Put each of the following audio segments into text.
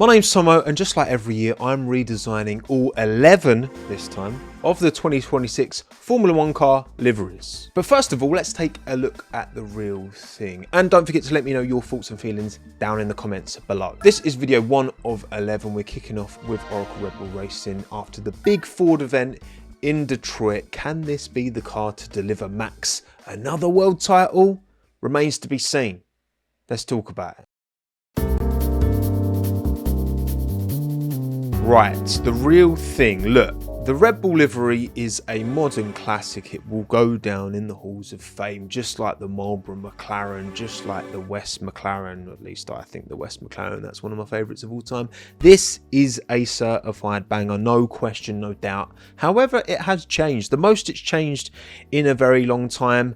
My name's Tomo, and just like every year, I'm redesigning all 11 this time of the 2026 Formula 1 car liveries. But first of all, let's take a look at the real thing. And don't forget to let me know your thoughts and feelings down in the comments below. This is video 1 of 11. We're kicking off with Oracle Red Bull Racing after the big Ford event in Detroit. Can this be the car to deliver Max another world title? Remains to be seen. Let's talk about it. Right, the real thing. Look, the Red Bull livery is a modern classic. It will go down in the halls of fame, just like the Marlboro McLaren, just like the West McLaren. At least I think the West McLaren, that's one of my favourites of all time. This is a certified banger, no question, no doubt. However, it has changed. The most it's changed in a very long time.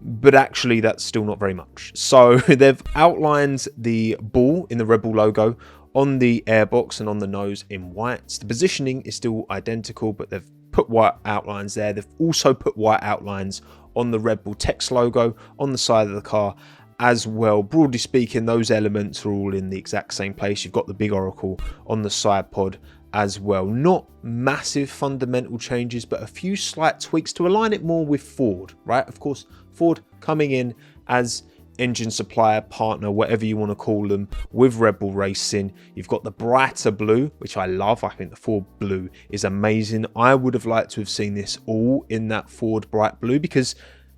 But actually, that's still not very much. So they've outlined the ball in the Red Bull logo on the airbox and on the nose in white. The positioning is still identical, but they've put white outlines there. They've also put white outlines on the Red Bull text logo on the side of the car as well. Broadly speaking, those elements are all in the exact same place. You've got the big Oracle on the side pod as well. Not massive fundamental changes, but a few slight tweaks to align it more with Ford, right? Of course, Ford coming in as engine supplier, partner, whatever you want to call them, with Red Bull Racing. You've got the brighter blue, which I love. I think the Ford blue is amazing. I would have liked to have seen this all in that Ford bright blue because,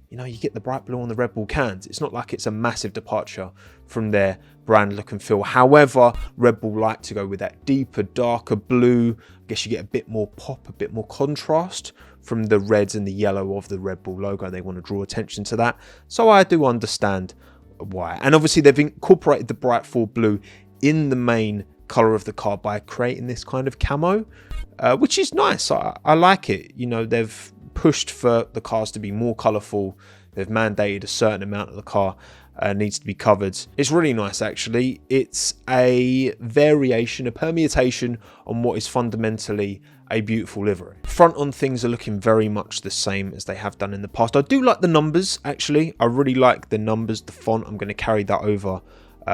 you know, you get the bright blue on the Red Bull cans. It's not like it's a massive departure from their brand look and feel. However, Red Bull like to go with that deeper, darker blue. I guess you get a bit more pop, a bit more contrast from the reds and the yellow of the Red Bull logo. They want to draw attention to that. So I do understand why. And obviously they've incorporated the bright Ford blue in the main color of the car by creating this kind of camo, which is nice. I like it. You know, they've pushed for the cars to be more colorful. They've mandated a certain amount of the car needs to be covered. It's really nice, actually. It's a variation, a permutation on what is fundamentally a beautiful livery. Front on things are looking very much the same as they have done in the past. I do like the numbers, actually. I really like the numbers, the font. I'm going to carry that over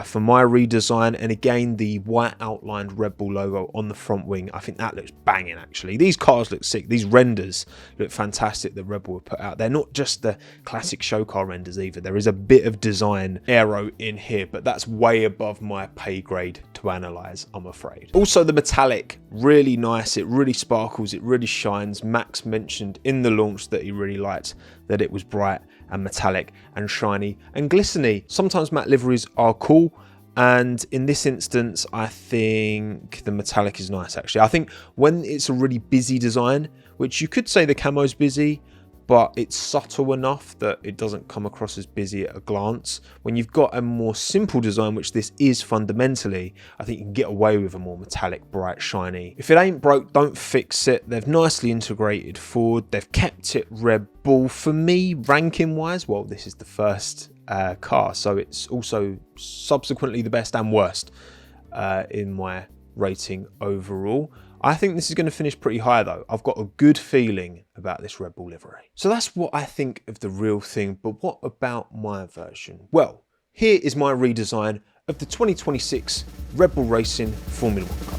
for my redesign. And again, the white outlined Red Bull logo on the front wing, I think that looks banging, actually. These cars look sick. These renders look fantastic that Red Bull have put out. They're not just the classic show car renders either. There is a bit of design aero in here, but that's way above my pay grade to analyze, I'm afraid. Also, the metallic, really nice. It really sparkles. It really shines. Max mentioned in the launch that he really liked that it was bright and metallic and shiny and glistening. Sometimes matte liveries are cool, and in this instance I think the metallic is nice, actually. I think when it's a really busy design, which you could say the camo's busy, but it's subtle enough that it doesn't come across as busy at a glance. When you've got a more simple design, which this is fundamentally, I think you can get away with a more metallic, bright, shiny. If it ain't broke, don't fix it. They've nicely integrated Ford. They've kept it Red Bull. For me, ranking wise, well, this is the first car, so it's also subsequently the best and worst in my rating overall. I think this is going to finish pretty high, though. I've got a good feeling about this Red Bull livery. So that's what I think of the real thing, but what about my version? Well, here is my redesign of the 2026 Red Bull Racing Formula 1 car.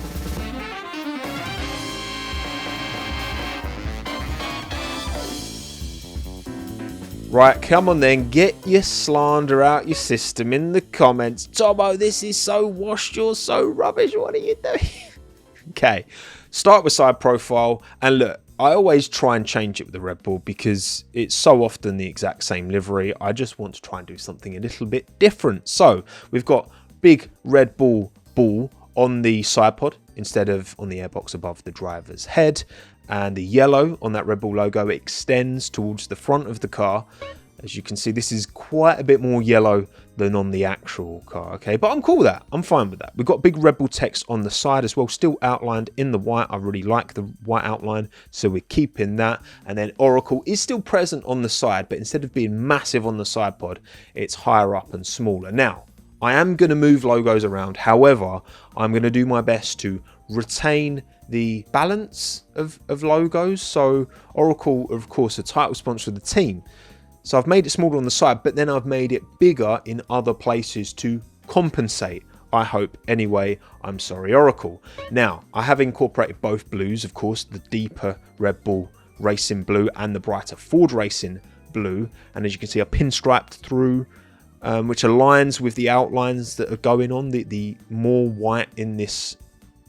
Right, come on then, get your slander out your system in the comments. Tomo, this is so washed, you're so rubbish, what are you doing? Okay, start with side profile, and look, I always try and change it with the Red Bull because it's so often the exact same livery. I just want to try and do something a little bit different. So we've got big Red Bull ball on the side pod instead of on the airbox above the driver's head, and the yellow on that Red Bull logo extends towards the front of the car. As you can see, this is quite a bit more yellow than on the actual car, okay? But I'm cool with that. I'm fine with that. We've got big Red Bull text on the side as well, still outlined in the white. I really like the white outline, so we're keeping that. And then Oracle is still present on the side, but instead of being massive on the side pod, it's higher up and smaller. Now, I am going to move logos around. However, I'm going to do my best to retain the balance of logos. So Oracle, of course, a title sponsor of the team. So I've made it smaller on the side, but then I've made it bigger in other places to compensate. I hope. Anyway, I'm sorry, Oracle. Now, I have incorporated both blues, of course, the deeper Red Bull Racing blue and the brighter Ford Racing blue. And as you can see, I pinstriped through, which aligns with the outlines that are going on. The more white in this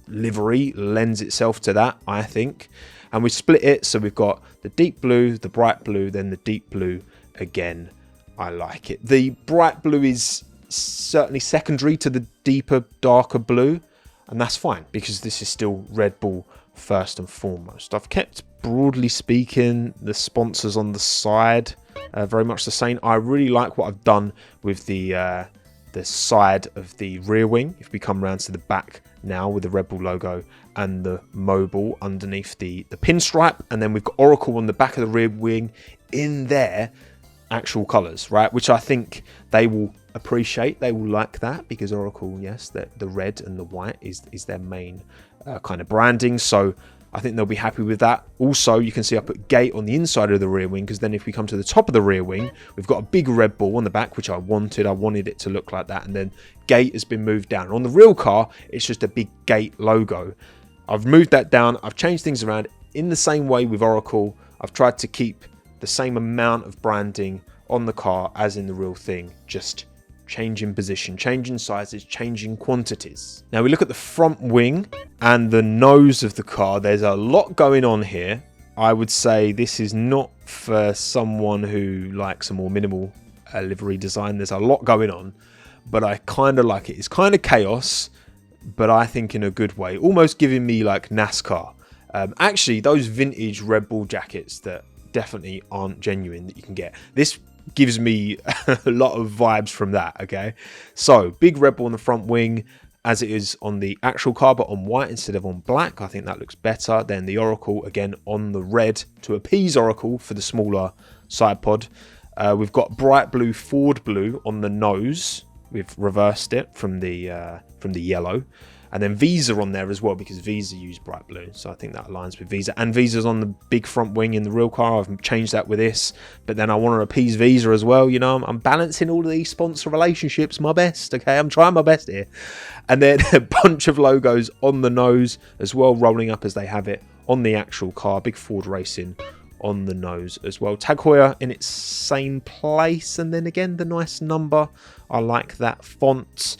livery lends itself to that, I think. And we split it, so we've got the deep blue, the bright blue, then the deep blue again. I like it. The bright blue is certainly secondary to the deeper, darker blue, and that's fine because this is still Red Bull first and foremost. I've kept, broadly speaking, the sponsors on the side very much the same. I really like what I've done with the side of the rear wing. If we come around to the back now with the Red Bull logo and the Mobile underneath the pinstripe, and then we've got Oracle on the back of the rear wing in their actual colours, right? Which I think they will appreciate. They will like that because Oracle, yes, the red and the white is their main kind of branding. So I think they'll be happy with that. Also, you can see I put gate on the inside of the rear wing because then if we come to the top of the rear wing, we've got a big Red Bull on the back, which I wanted. I wanted it to look like that. And then gate has been moved down. On the real car, it's just a big gate logo. I've moved that down. I've changed things around in the same way with Oracle. I've tried to keep the same amount of branding on the car as in the real thing, just changing position, changing sizes, changing quantities. Now we look at the front wing and the nose of the car. There's a lot going on here. I would say this is not for someone who likes a more minimal livery design. There's a lot going on, but I kind of like it. It's kind of chaos, but I think in a good way, almost giving me like NASCAR. Actually, those vintage Red Bull jackets that definitely aren't genuine that you can get. This gives me a lot of vibes from that, okay? So, big Red Bull on the front wing, as it is on the actual car, but on white instead of on black. I think that looks better. Then the Oracle, again, on the red to appease Oracle for the smaller side pod. We've got bright blue Ford blue on the nose. We've reversed it from the yellow. And then Visa on there as well, because Visa use bright blue. So I think that aligns with Visa. And Visa's on the big front wing in the real car. I've changed that with this. But then I want to appease Visa as well. You know, I'm balancing all of these sponsor relationships my best. Okay, I'm trying my best here. And then a bunch of logos on the nose as well, rolling up as they have it on the actual car. Big Ford Racing on the nose as well. Tag Heuer in its same place. And then again, the nice number. I like that font.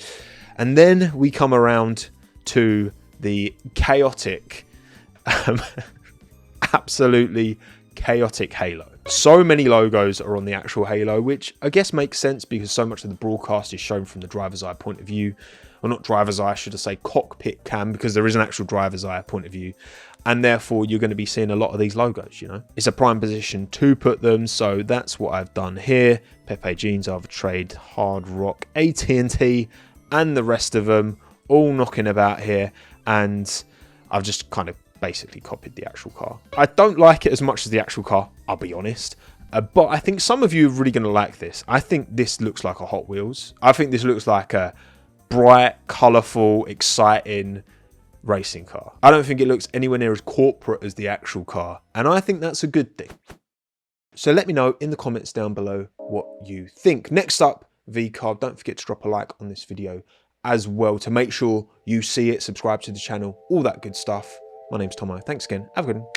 And then we come around to the chaotic, absolutely chaotic halo. So many logos are on the actual halo, which I guess makes sense because so much of the broadcast is shown from the driver's eye point of view. Or not driver's eye, should I say cockpit cam, because there is an actual driver's eye point of view. And therefore, you're going to be seeing a lot of these logos, you know. It's a prime position to put them, so that's what I've done here. Pepe Jeans, Ava Trade, Hard Rock, AT&T, and the rest of them all knocking about here, and I've just kind of basically copied the actual car. I don't like it as much as the actual car, I'll be honest, but I think some of you are really going to like this. I think this looks like a Hot Wheels. I think this looks like a bright, colourful, exciting racing car. I don't think it looks anywhere near as corporate as the actual car, and I think that's a good thing. So let me know in the comments down below what you think. Next up, V-Carb. Don't forget to drop a like on this video as well to make sure you see it, subscribe to the channel, all that good stuff. My name's Tommo. Thanks again. Have a good one.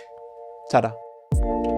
Ta-da.